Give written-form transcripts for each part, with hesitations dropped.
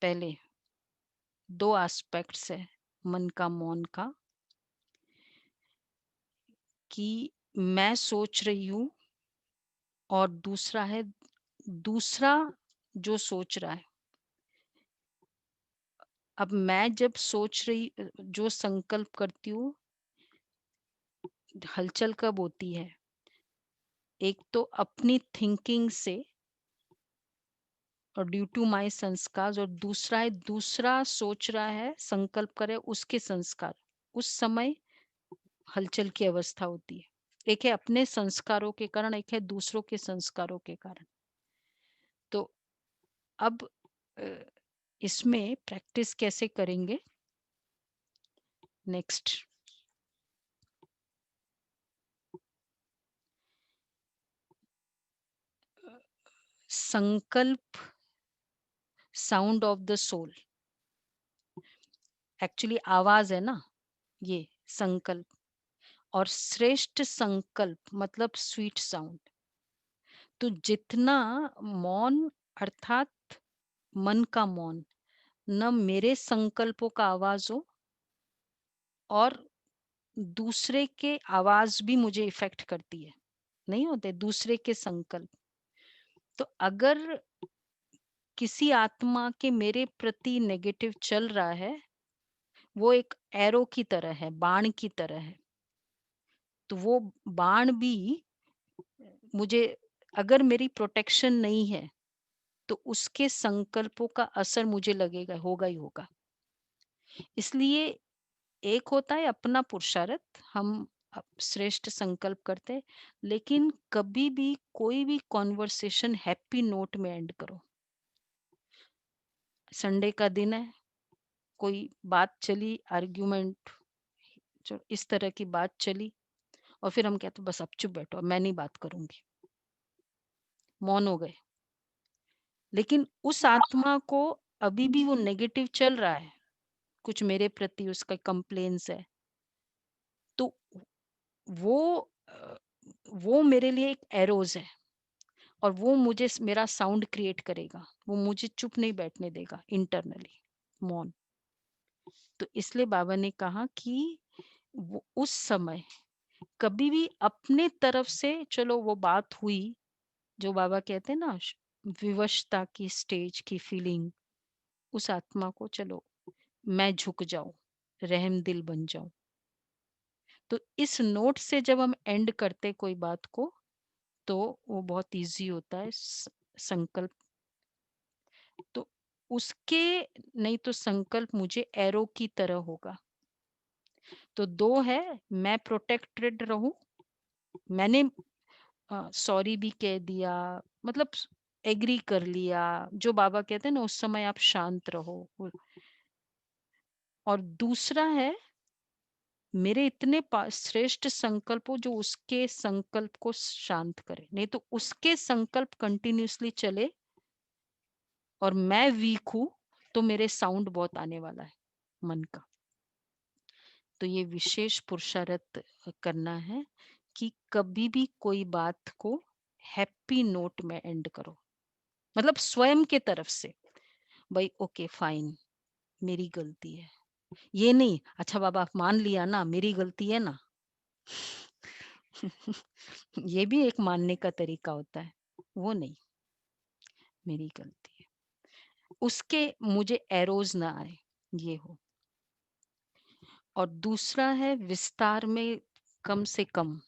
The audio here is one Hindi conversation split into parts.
पहले 2 एस्पेक्ट्स है मन का, मौन का, कि मैं सोच रही हूँ और दूसरा है दूसरा जो सोच रहा है। अब मैं जब जो संकल्प करती हूँ, हलचल कब होती है? एक तो अपनी थिंकिंग से और ड्यू टू माय संस्कार, और दूसरा सोच रहा है, संकल्प करे उसके संस्कार। उस समय हलचल की अवस्था होती है। एक है अपने संस्कारों के कारण, एक है दूसरों के संस्कारों के कारण। तो अब अ, इसमें प्रैक्टिस कैसे करेंगे? नेक्स्ट, संकल्प, sound of the soul. Actually आवाज है ना ये संकल्प, और श्रेष्ठ संकल्प मतलब स्वीट साउंड। तो जितना मौन, अर्थात मन का मौन, न मेरे संकल्पों का आवाज हो और दूसरे के आवाज भी मुझे इफेक्ट करती है, नहीं होते दूसरे के संकल्प। तो अगर किसी आत्मा के मेरे प्रति नेगेटिव चल रहा है, वो एक एरो की तरह है, बाण की तरह है। तो वो बाण भी मुझे, अगर मेरी प्रोटेक्शन नहीं है, तो उसके संकल्पों का असर मुझे लगेगा, होगा ही होगा। इसलिए एक होता है अपना पुरुषार्थ, हम श्रेष्ठ संकल्प करते हैं, लेकिन कभी भी कोई भी कॉन्वर्सेशन हैप्पी नोट में एंड करो। संडे का दिन है, कोई बात चली, आर्ग्यूमेंट, जो इस तरह की बात चली, और फिर हम कहते बस अब चुप बैठो, अब मैं नहीं बात करूंगी, मौन हो गए। लेकिन उस आत्मा को अभी भी वो नेगेटिव चल रहा है, कुछ मेरे प्रति उसका कंप्लेन्स है, तो वो अ, वो मेरे लिए एक एरोज है, और वो मुझे मेरा साउंड क्रिएट करेगा, वो मुझे चुप नहीं बैठने देगा इंटरनली, मौन। तो इसलिए बाबा ने कहा कि वो उस समय कभी भी अपने तरफ से, चलो वो बात हुई, जो बाबा कहते हैं ना, विवशता की स्टेज की फीलिंग, उस आत्मा को चलो मैं झुक जाऊं, रहम दिल बन जाऊं। तो इस नोट से जब हम एंड करते कोई बात को, तो वो बहुत इजी होता है संकल्प। तो उसके, नहीं तो संकल्प मुझे एरो की तरह होगा। तो दो है, मैं प्रोटेक्टेड रहूं, मैंने सॉरी भी कह दिया, मतलब एग्री कर लिया, जो बाबा कहते हैं ना उस समय आप शांत रहो। और दूसरा है, मेरे इतने श्रेष्ठ संकल्प हो जो उसके संकल्प को शांत करे, नहीं तो उसके संकल्प कंटिन्यूअसली चले और मैं वीक हूं, तो मेरे साउंड बहुत आने वाला है मन का। तो ये विशेष पुरुषार्थ करना है कि कभी भी कोई बात को हैप्पी नोट में एंड करो, मतलब स्वयं के तरफ से, भाई ओके फाइन, मेरी गलती है, ये नहीं अच्छा बाबा आप मान लिया ना, मेरी गलती है ना। ये भी एक मानने का तरीका होता है, वो नहीं, मेरी गलती है, उसके मुझे एरोज ना आए, ये हो। और दूसरा है विस्तार में, कम से कम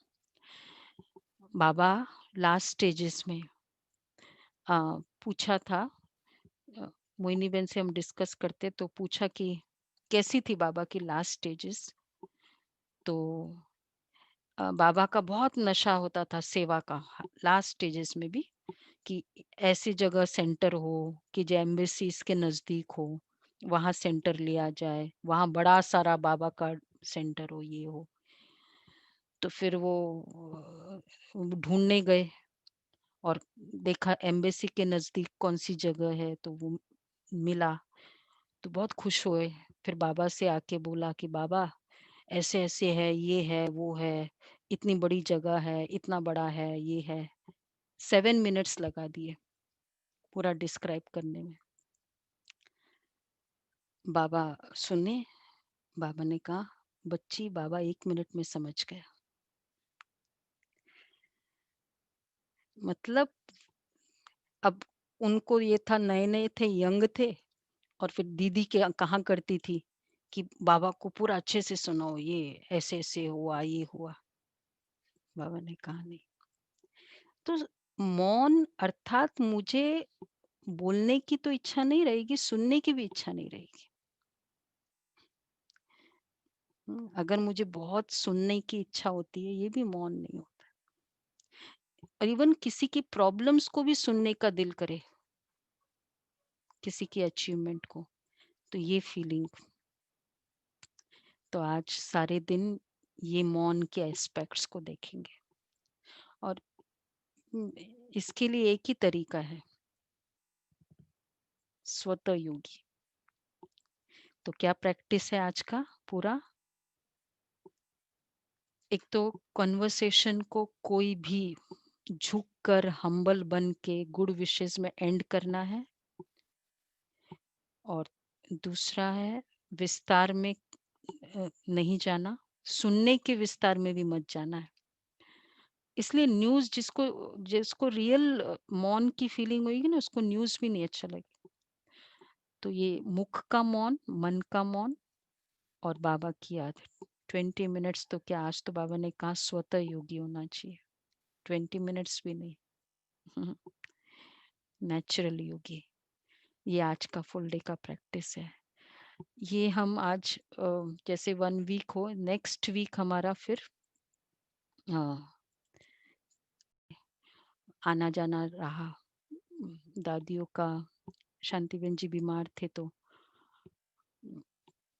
बाबा लास्ट स्टेजेस में पूछा था, अ, मोहिनी बहन से हम डिस्कस करते तो पूछा कि कैसी थी बाबा की लास्ट स्टेजेस। तो बाबा का बहुत नशा होता था सेवा का लास्ट स्टेजेस में भी, कि ऐसी जगह सेंटर हो कि जो एम्बेसीज के नजदीक हो, वहां सेंटर लिया जाए, वहां बड़ा सारा बाबा का सेंटर हो, ये हो। तो फिर वो ढूंढने गए और देखा एम्बेसी के नजदीक कौन सी जगह है, तो वो मिला। तो बहुत खुश हुए, फिर बाबा से आके बोला कि बाबा ऐसे ऐसे है, ये है वो है, इतनी बड़ी जगह है, इतना बड़ा है, ये है। 7 मिनट्स लगा दिए पूरा डिस्क्राइब करने में। बाबा सुने, बाबा ने कहा, बच्ची बाबा 1 मिनट में समझ गया। मतलब अब उनको ये था, नए-नए थे, यंग थे, और फिर दीदी के कहाँ करती थी कि बाबा को पूरा अच्छे से सुनाओ, ये ऐसे-ऐसे हुआ, ये हुआ। बाबा ने कहा नहीं। तो मौन अर्थात मुझे बोलने की तो इच्छा नहीं रहेगी, सुनने की भी इच्छा नहीं रहेगी। अगर मुझे बहुत सुनने की इच्छा होती है, ये भी मौन नहीं होता। और इवन किसी की प्रॉब्लम्स को भी सुनने का दिल करे, किसी की अचीवमेंट को, तो ये फीलिंग। तो आज सारे दिन ये मौन के एस्पेक्ट्स को देखेंगे। और इसके लिए एक ही तरीका है, स्वतः योगी। तो क्या प्रैक्टिस है आज का पूरा? एक तो कन्वर्सेशन को कोई भी झुक कर, हम्बल बन के गुड विशेस में एंड करना है। और दूसरा है, विस्तार में नहीं जाना, सुनने के विस्तार में भी मत जाना है। इसलिए न्यूज़ जिसको जिसको रियल मौन की फीलिंग होगी ना, उसको न्यूज़ भी नहीं अच्छा लगेगा। तो ये मुख का मौन, मन का मौन, और बाबा की याद। 20 मिनट्स तो क्या, आज तो बाबा ने कहा स्वतः योगी होना चाहिए। 20 मिनट्स भी नहीं, नेचुरल योगी। ये आज का फुल डे का प्रैक्टिस है। ये हम आज जैसे 1 वीक हो, नेक्स्ट वीक हमारा फिर अ, आना जाना रहा। दादियों का, शांतिबेन जी बीमार थे तो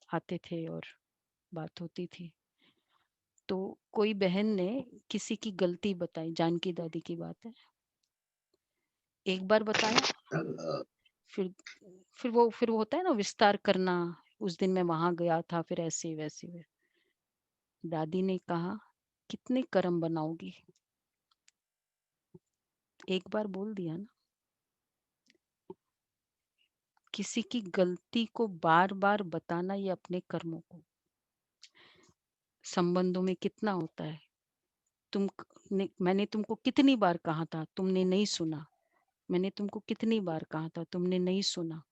आते थे और बात होती थी। तो कोई बहन ने किसी की गलती बताई, जानकी दादी की बात है, एक बार बताया, फिर फिर वो होता है ना विस्तार करना, उस दिन मैं वहां गया था, फिर ऐसे वैसे दादी ने कहा, कितने कर्म बनाओगी, एक बार बोल दिया ना। किसी की गलती को बार बार बताना, ये अपने कर्मों को, संबंधों में कितना होता है। मैंने तुमको कितनी बार कहा था, तुमने नहीं सुना। मैंने तुमको कितनी बार कहा था, तुमने नहीं सुना।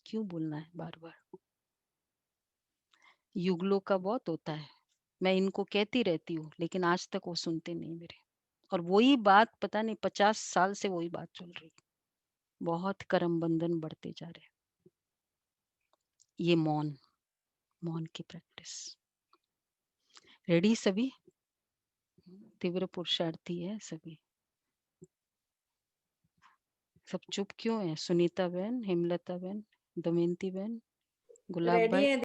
क्यों बोलना है बार बार? युगलों का बहुत होता है, मैं इनको कहती रहती हूँ, लेकिन आज तक वो सुनते नहीं मेरे। और वही बात, पता नहीं 50 साल से वही बात चल रही। बहुत कर्म बंधन बढ़ते जा रहे हैं। ये मौन, मौन की प्रैक्टिस। रेडी सभी? तीव्र पुरुषार्थी है सभी। सब चुप क्यों है? सुनीता बहन, हेमलता बहन, दमयंती बहन, गुलाब रेडी भाई। है